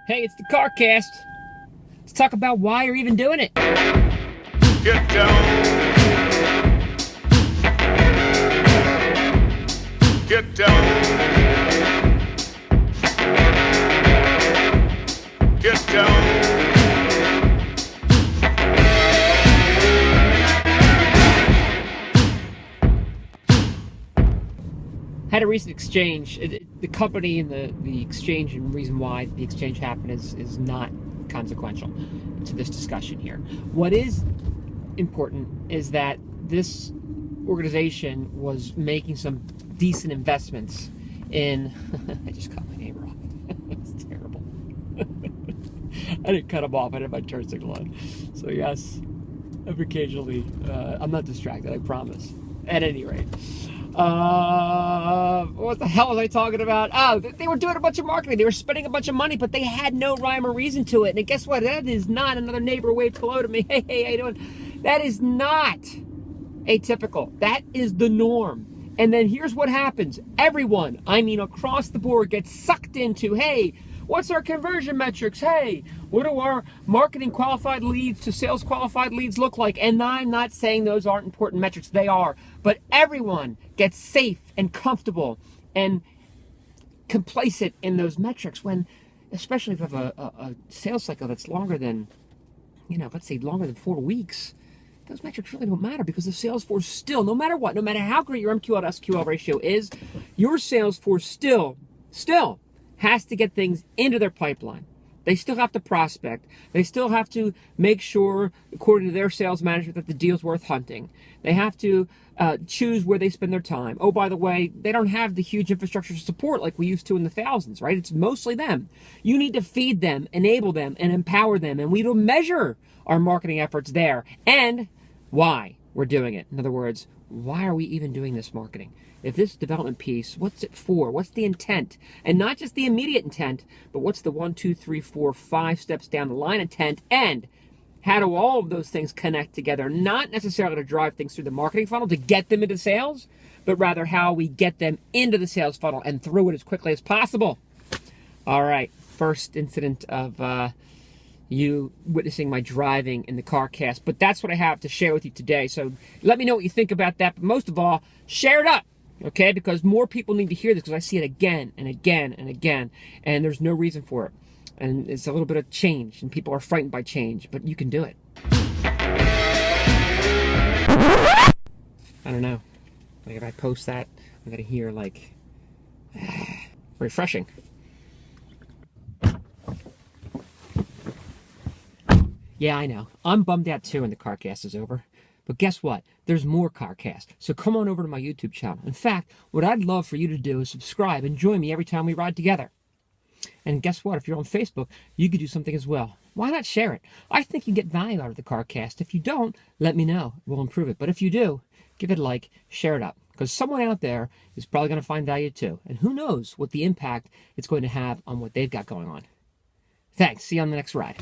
Hey, it's the CarCast. Let's talk about why you're even doing it. Get down. Get down. Get down. Had a recent exchange. The company and the exchange, and reason why the exchange happened is not consequential to this discussion here. What is important is that this organization was making some decent investments in I just cut my neighbor off. It's terrible. I didn't cut him off. I had my turn signal on. So yes, occasionally I'm not distracted, I promise. At any rate, what the hell was I talking about? Oh, they were doing a bunch of marketing. They were spending a bunch of money, but they had no rhyme or reason to it. And guess what? That is not another neighbor waved hello to me. Hey, how you doing? That is not atypical. That is the norm. And then here's what happens. Everyone, I mean across the board, gets sucked into, hey, what's our conversion metrics? Hey, what do our marketing qualified leads to sales qualified leads look like? And I'm not saying those aren't important metrics. They are. But everyone gets safe and comfortable and complacent in those metrics when, especially if you have a sales cycle that's longer than, let's say longer than 4 weeks, those metrics really don't matter because the sales force still, no matter what, no matter how great your MQL to SQL ratio is, your sales force still has to get things into their pipeline. They still have to prospect. They still have to make sure, according to their sales manager, that the deal's worth hunting. They have to choose where they spend their time. Oh, by the way, they don't have the huge infrastructure support like we used to in the thousands, right? It's mostly them. You need to feed them, enable them, and empower them. And we don't measure our marketing efforts there and why we're doing it. In other words, why are we even doing this marketing? If this development piece, what's it for? What's the intent? And not just the immediate intent, but what's the 1, 2, 3, 4, 5 steps down the line intent? And how do all of those things connect together? Not necessarily to drive things through the marketing funnel to get them into sales, but rather how we get them into the sales funnel and through it as quickly as possible. All right, first incident of you witnessing my driving in the CarCast, but that's what I have to share with you today. So let me know what you think about that, but most of all, share it up. Okay, because more people need to hear this because I see it again and again and again, and there's no reason for it. And it's a little bit of change, and people are frightened by change, but you can do it. I don't know. Like if I post that, I'm gonna hear like refreshing. Yeah, I know. I'm bummed out too when the CarCast is over. But guess what? There's more CarCast. So come on over to my YouTube channel. In fact, what I'd love for you to do is subscribe and join me every time we ride together. And guess what? If you're on Facebook, you could do something as well. Why not share it? I think you get value out of the CarCast. If you don't, let me know. We'll improve it. But if you do, give it a like, share it up. Because someone out there is probably going to find value too. And who knows what the impact it's going to have on what they've got going on. Thanks. See you on the next ride.